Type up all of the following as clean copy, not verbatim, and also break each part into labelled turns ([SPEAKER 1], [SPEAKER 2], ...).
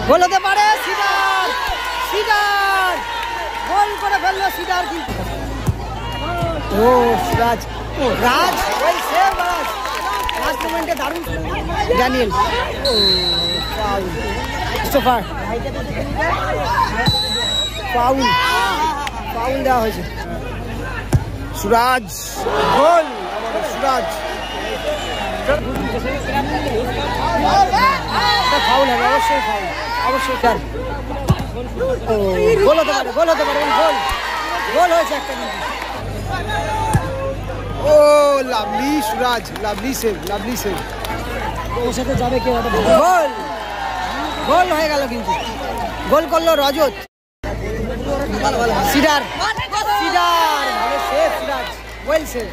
[SPEAKER 1] গোল হতে পারে। Cedar cedar গোল করে ফেললো সিডার কিন্তু। ও রাজ রাজ ওই সেভ রাজ লাস্ট মোমেন্টে দারুণ। Daniel foul Christopher foul foul দেওয়া হয়েছে। সুরাজ গোল সুরাজ ফাউল হবে অবশ্যই ফাউল অবশ্যই স্যার। গোল হতে পারে গোল হতে পারে গোল গোল হয়েছে একটা কিন্তু। ও lovely Suraj lovely save lovely save. ওর সাথে যাবে কেউ গোল গোল হয়ে গেল কিন্তু। গোল করলো রজত। সিডার সিডার ভালো সেভ সিরাজ ওয়েল সেভ।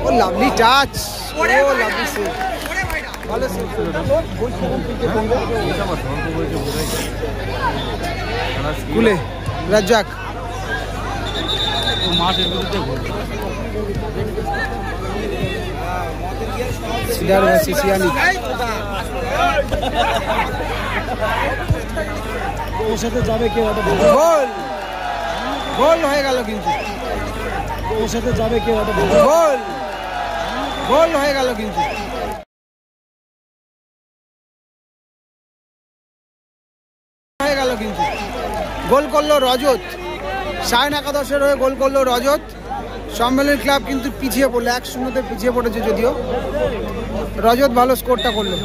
[SPEAKER 1] ও লাভলি টাচ ও লাভলি সেভ ভালো সেভ। কুলে রাজ্জাক সিডার ভার্সেস ইয়ানিক। ওর সাথে যাবে কেউ গোল গোল হয়ে গেল কিন্তু। ওর সাথে যাবে কেউ গোল গোল হয়ে গেল কিন্তু। হয়ে গেল কিন্তু গোল করলো রজত। সায়ন একাদশের হয়ে গোল করলো রজত। সম্মেলন ক্লাব কিন্তু পিছিয়ে পড়লো 1-0-তে পিছিয়ে পড়েছে যদিও। রজত ভালো স্কোরটা করলো।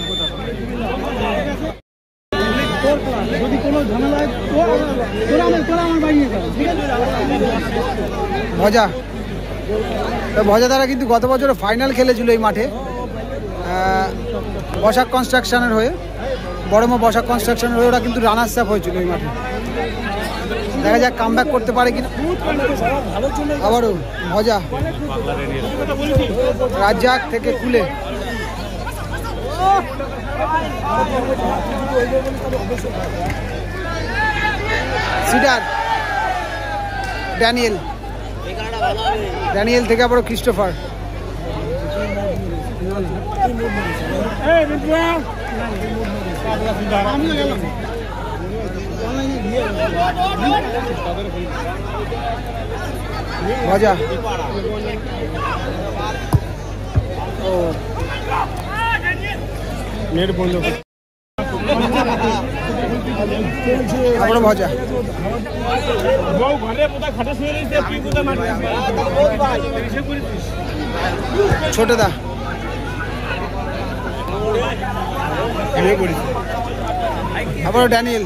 [SPEAKER 1] ভজা ভজা দ্বারা কিন্তু গত বছর ফাইনাল খেলেছিল এই মাঠে বসাক কনস্ট্রাকশনের হয়ে। বড়মা বসাক কনস্ট্রাকশনের হয়ে ওরা কিন্তু রানার্স আপ হয়েছিল এই মাঠে। দেখা যাক কামব্যাক করতে পারে কিনা। আবারও ভজা রাজ্জাক থেকে কুলে। সিডার ড্যানিয়েল ড্যানিয়েল থেকে আবারও ক্রিস্টোফার। ভজা ও নেট বন্ধ আবারও ভজা। ছোটদা আবারও ড্যানিয়েল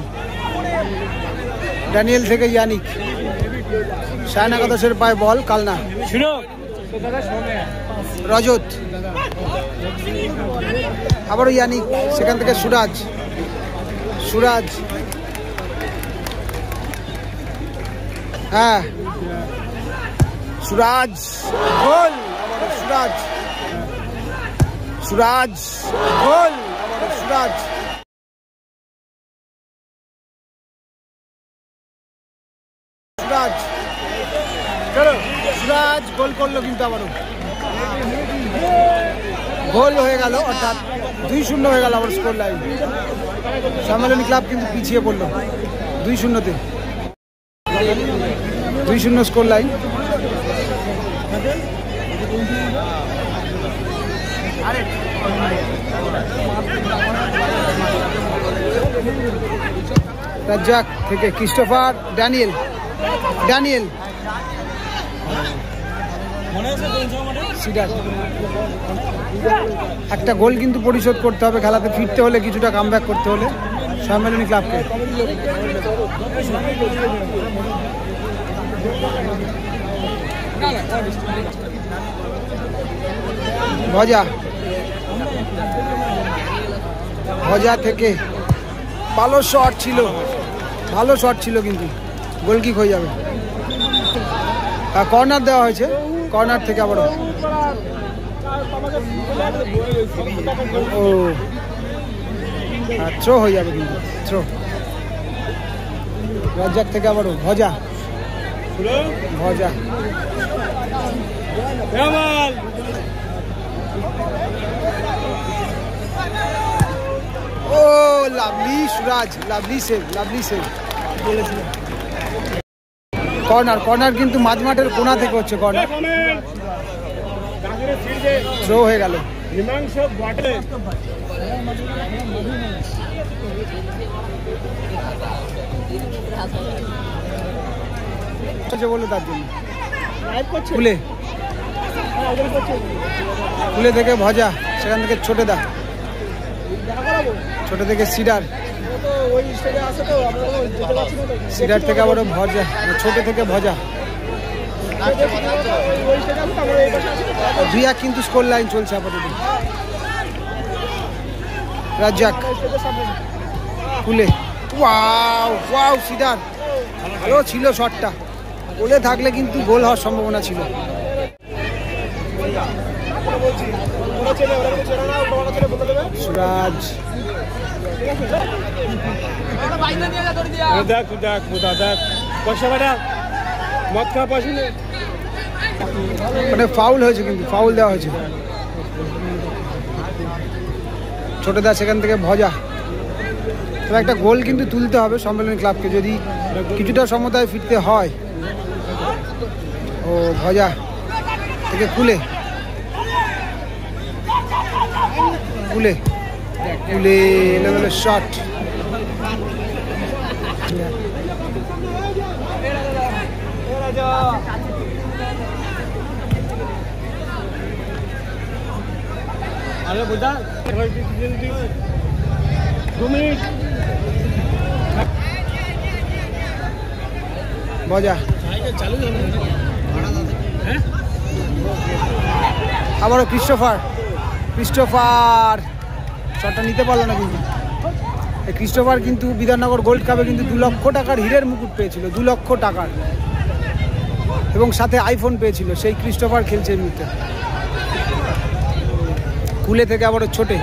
[SPEAKER 1] ড্যানিয়েল থেকে ইয়ানিক। সায়ন একাদশের পায়ে বল কালনা। রজত আবারও ইয়ানিক সেখান থেকে সুরাজ সুরাজ হ্যাঁ সুরাজ গোল সুরাজ সুরাজ গোল সুরাজ সুরাজ সুরাজ গোল করলো কিন্তু আবারও গোল হয়ে গেল অর্থাৎ 2-0 হয়ে গেল আবার স্কোর লাইন। সম্মেলনী ক্লাব কিন্তু পিছিয়ে পড়লো 2-0-তে। 2-0 স্কোর লাইন। রাজ্জাক থেকে ক্রিস্টোফার ড্যানিয়েল ড্যানিয়েল একটা গোল কিন্তু পরিশোধ করতে হবে খেলাতে ফিরতে হলে, কিছুটা কামব্যাক করতে হলে সম্মেলনী ক্লাবকে। ভজা ভজা থেকে ভালো শট ছিল, ভালো শট ছিল কিন্তু গোল কিক হয়ে যাবে। কর্নার দেওয়া হয়েছে, কর্নার থেকে আবারও ও থ্রো হয়ে যাবে কিন্তু থ্রো। রাজ্জাক থেকে আবারও ভজা ভজা lovely Suraj, lovely save, lovely save. Corner, corner কিন্তু মাঝমাঠের কোনা থেকে হচ্ছে কর্নার, থ্রো হয়ে গেল। বলে তার জন্য খুলে খুলে থেকে ভজা, সেখান থেকে ছোটে দা, ছোট থেকে সিডার, সিডার থেকে আবারও ভজা, ছোট থেকে ভজা। 2-1 কিন্তু স্কোর লাইন চলছে আপাতত। রাজ্জাক খুলে, ওয়াও ওয়াও সিডার, ভালো ছিল শটটা, গোলে থাকলে কিন্তু গোল হওয়ার সম্ভাবনা ছিল। সুরাজ মানে ফাউল হয়েছে, কিন্তু ফাউল দেওয়া হয়েছে। ছোটদা সেখান থেকে ভজা, তবে একটা গোল কিন্তু তুলতে হবে সম্মেলনী ক্লাবকে যদি কিছুটা সমতায় ফিরতে হয়। ও ভজা থেকে খুলে খুলে খুলে লেভেলের শট,
[SPEAKER 2] আরে বুঝা
[SPEAKER 1] ভজা আবারও ক্রিস্টোফার, ক্রিস্টোফার শটটা নিতে পারলো না। কিন্তু এই ক্রিস্টোফার কিন্তু বিধাননগর গোল্ড কাপে কিন্তু 2 লক্ষ টাকার হীরের মুকুট পেয়েছিল, 2 লক্ষ টাকার, এবং সাথে আইফোন পেয়েছিল। সেই ক্রিস্টোফার খেলছে এই মুহূর্তে। কুলে থেকে আবারও ছোটে,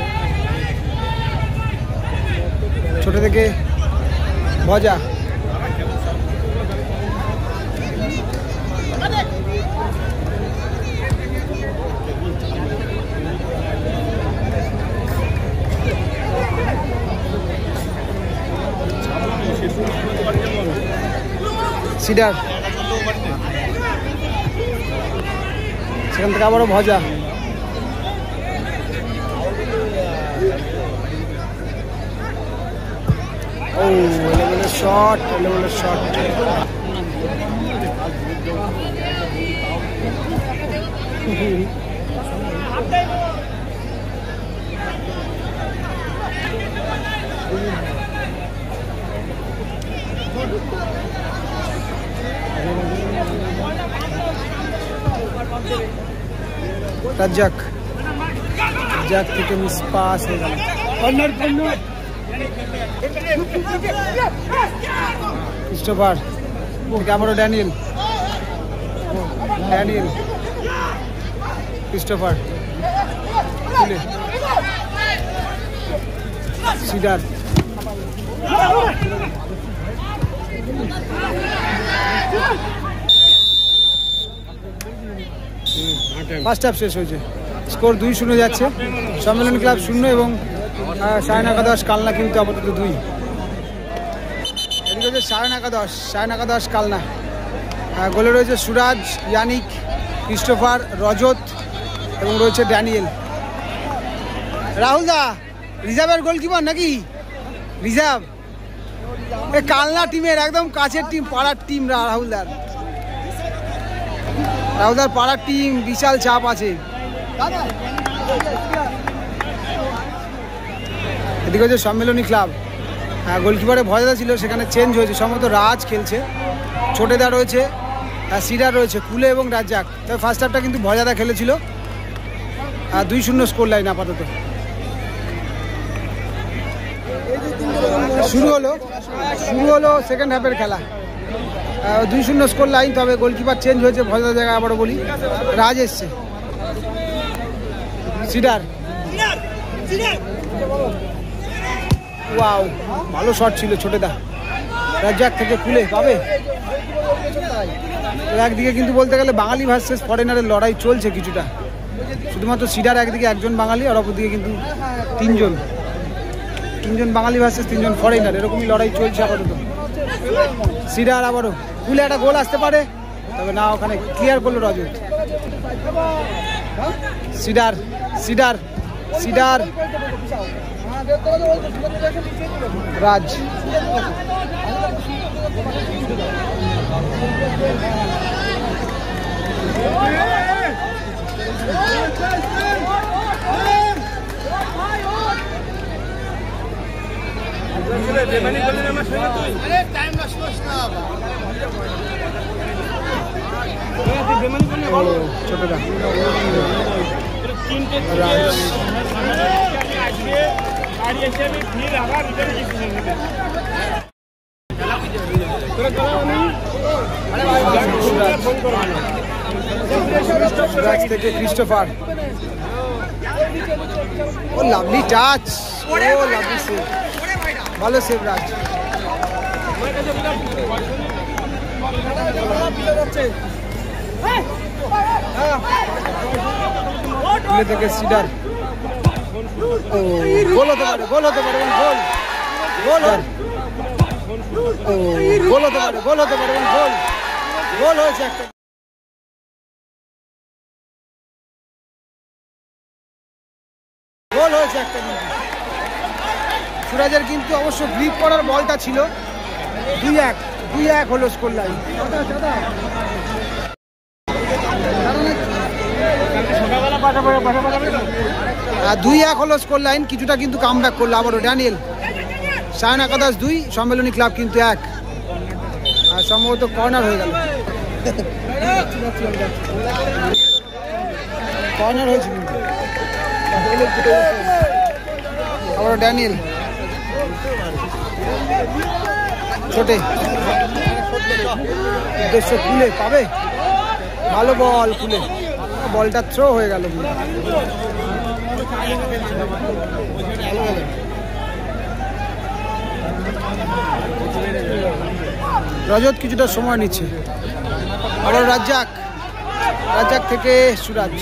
[SPEAKER 1] ছোট থেকে ভজা, সিডার সেখান থেকে আবারও ভজা, ও এলেবেলের শট, এলেবেলের শট। রাজ্জাক, রাজ্জাক থেকে মিস পাস হয়ে গেল। কর্নার, কর্নার ক্রিস্টোফার থেকে আবারও ড্যানিয়েল, ড্যানিয়েল ক্রিস্টোফার খুলে সিডার, ফার্স্ট হাফ শেষ হয়েছে, স্কোর 2-0 যাচ্ছে। সম্মেলনী ক্লাব 0 এবং সায়ন একাদশ কালনা কিন্তু আপাতত 2। এদিকে হচ্ছে সায়ন একাদশ কালনা। গোলে রয়েছে সুরাজ, ইয়ানিক, ক্রিস্টোফার, রজত এবং রয়েছে ড্যানিয়েল। রাহুল দা রিজার্ভের গোলকিপার নাকি? রিজার্ভ এ কালনা টিমের একদম কাছের টিম, পাড়ার টিম। রাহুলদার পাড়ার টিম, বিশাল চাপ আছে। এদিকে হচ্ছে সম্মেলনী ক্লাব। গোলকিপারে ভয়দা ছিল, সেখানে চেঞ্জ হয়েছে, সম্ভবত রাজ খেলছে, ছোটেদা রয়েছে, সিডার রয়েছে, কুলে এবং রাজ্জাক। তবে ফার্স্ট হাফটা কিন্তু ভয়দা খেলেছিল। 2-0 স্কোর লাইন আপাতত। শুরু হলো সেকেন্ড হাফের খেলা। 2-0 স্কোর লাইন, তবে গোলকিপার চেঞ্জ হয়েছে ভয়দার জায়গায়। আবারও বলি, রাজ এসছে, সিডার, ওয়াও ভালো শট ছিল ছোটেদা। রাজ্জাক থেকে খুলে পাবে। একদিকে কিন্তু বলতে গেলে বাঙালি ভার্সেস ফরেনারের লড়াই চলছে কিছুটা, শুধুমাত্র সিডার একদিকে একজন বাঙালি, আর অপরদিকে কিন্তু 3 জন। তিনজন বাঙালি ভার্সেস তিনজন ফরেনার, এরকমই লড়াই চলছে আপাতত। সিডার আবারও খুলে একটা গোল আসতে পারে, তবে না, ওখানে ক্লিয়ার করলো রজত। সিডার সিডার সিডার রাজ, ছোটরা রাজ থেকে ক্রিস্টোফার, ও লাভলি টাচ, ও লাভলি সেভ, ভালো সেভ রাজ। থেকে সিডার, ও গোল হতে পারে, গোল হতে পারে, গোল গোল, ও গোল হতে পারে, গোল হতে পারে, গোল গোল হয়েছে একটা, গোল হয়েছে একটা। সুরাজের কিন্তু অবশ্য গ্রিপ করার বলটা ছিল। 2-1 হলো স্কোর লাইন। 2-1 হলো স্কোর লাইন, কিছুটা কিন্তু কামব্যাক করলো আবারও ড্যানিয়েল। সায়ন একাদশ 2, সম্মেলনী ক্লাব কিন্তু 1, আর সম্ভবত কর্নার হয়ে গেল, কর্নার হয়েছে কিন্তু আবারও ড্যানিয়েল। ছোটে উদ্দেশ্য খুলে পাবে, ভালো বল, খুলে বলটা থ্রো হয়ে গেল। রজত কিছুটা সময় নিচ্ছে, আবার রাজ্জাক, রাজ্জাক থেকে সুরাজ,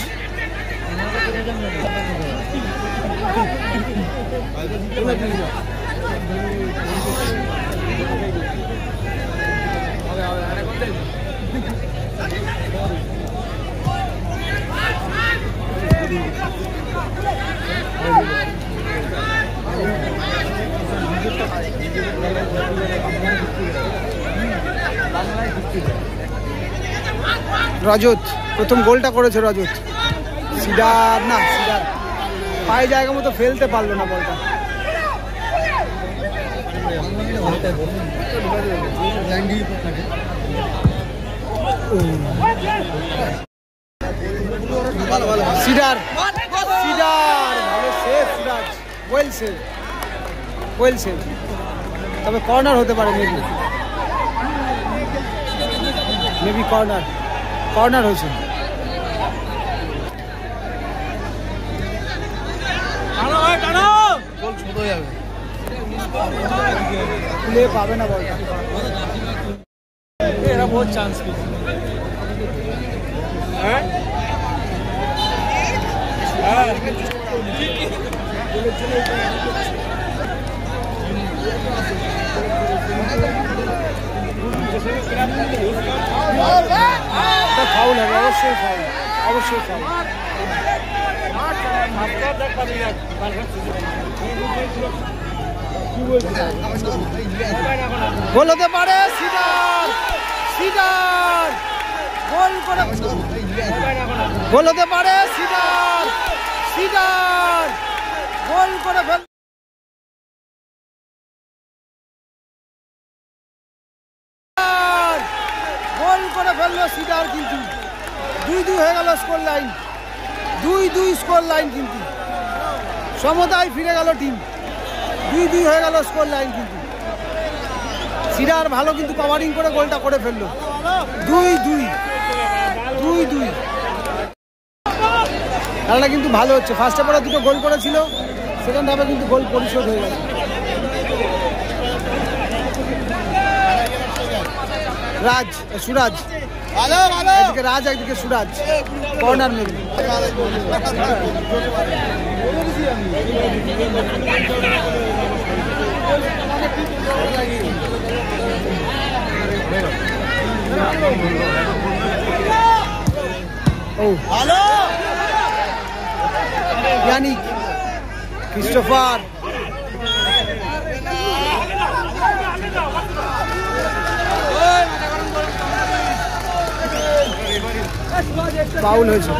[SPEAKER 1] রজত প্রথম গোলটা করেছে রজত। সিডার না, সিডার পায়ে জায়গা মতো ফেলতে পারলো না বলটা। সিডার, সিডার ভালো save Siraj, well save, well save, তবে কর্নার হতে পারে, মেবি কর্নার, কর্নার হয়েছে। খুলে পাবে না বলটা, এরা বহুত চান্স পেয়েছে। ফাউল হবে, অবশ্যই ফাউল, অবশ্যই ফাউল। গোল হতে পারে, সিডার, সিডার গোল করে, গোল হতে পারে, সিডার, সিডার গোল করে ফেল, গোল করে ফেললো সিডার। কিন্তু 2-2 হয়ে গেল স্কোর লাইন, 2-2 স্কোর লাইন, কিন্তু সমতায় ফিরে গেল টিম, 2-2 হয়ে গেল স্কোর লাইন। কিন্তু সিডার ভালো কিন্তু কভারিং করে গোলটা করে ফেললো, 2-2, 2-2। খেলাটা কিন্তু ভালো হচ্ছে, ফার্স্ট হাফে দুটো গোল করেছিল, সেকেন্ড হাফে কিন্তু গোল পরিশোধ হয়ে গেল। রাজ, সুরাজ, একদিকে রাজ একদিকে সুরাজ, কর্নার মেবি। ও ভালো ইয়ানিক ক্রিস্টোফার ফাউল হয়েছে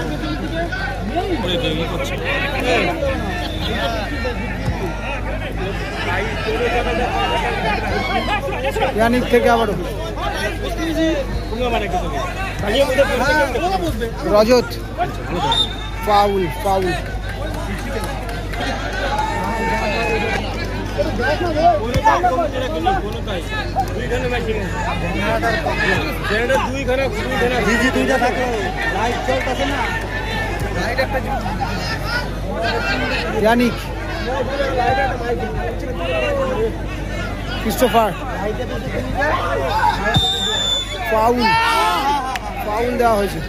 [SPEAKER 1] ইয়ানিক থেকে আবারও Rajat foul foul Yannick Christopher foul foul দেওয়া হয়েছে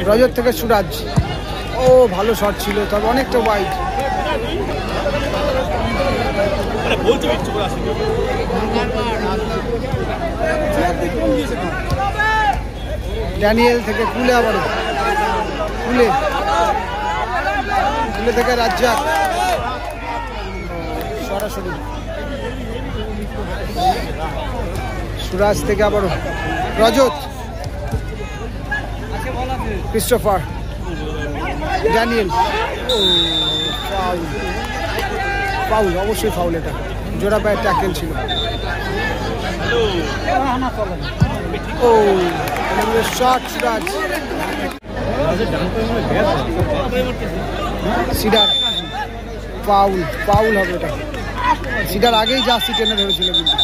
[SPEAKER 1] রজত থেকে সুরাজ ও ভালো শট ছিল তবে অনেকটা ওয়াইড ড্যানিয়েল থেকে কুলে আবারও কুলে কুলে থেকে রাজ্জাক সরাসরি সুরাজ থেকে আবারও রজত ক্রিস্টোফার ড্যানিয়েল ফাউল ফাউল অবশ্যই ফাউল এটা জোড়া পায়ের ট্যাকেল ছিল ও শট সুরাজ সিডার ফাউল ফাউল হবে এটা সিডার আগেই জার্সি টেনে ধরেছিল কিন্তু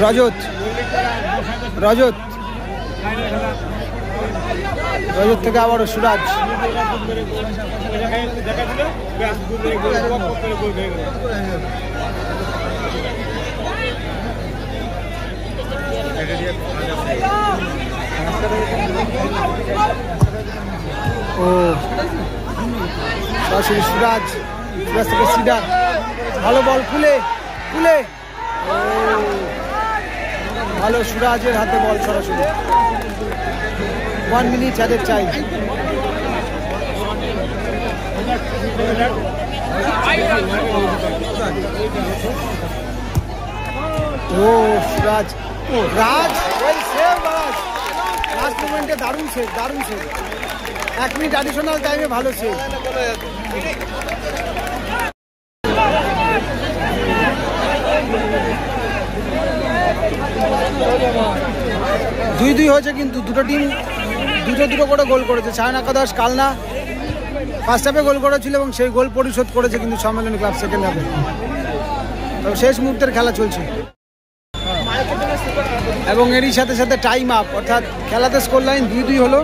[SPEAKER 1] রজত রজত রজত থেকে আবারও সুরাজ ও সরাসরি সুরাজ সুরাজ থেকে সিডার ভালো বল খুলে খুলে ভালো সুরাজের হাতে বল সরাসরি 1 মিনিট হাতে চাই ও সুরাজ রাজ ওই সেভ রাজ লাস্ট মোমেন্টে দারুণ সেভ 1 মিনিট অ্যাডিশনাল টাইমে ভালো সেভ দুই দুই হয়েছে কিন্তু দুটো টিম দুটো করে গোল করেছে ছায়ান একাদশ কালনা ফার্স্ট হাফে গোল করেছিল এবং সেই গোল পরিশোধ করেছে কিন্তু সম্মেলনী ক্লাব সেকেন্ড হাফে তো শেষ মুহূর্তের খেলা চলছে এবং এরই সাথে সাথে টাইম আপ অর্থাৎ খেলাতে স্কোর লাইন 2-2 হলো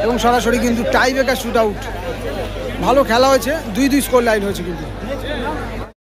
[SPEAKER 1] এবং সরাসরি কিন্তু টাই ব্রেকার শুট আউট ভালো খেলা হয়েছে 2-2 স্কোর লাইন হয়েছে কিন্তু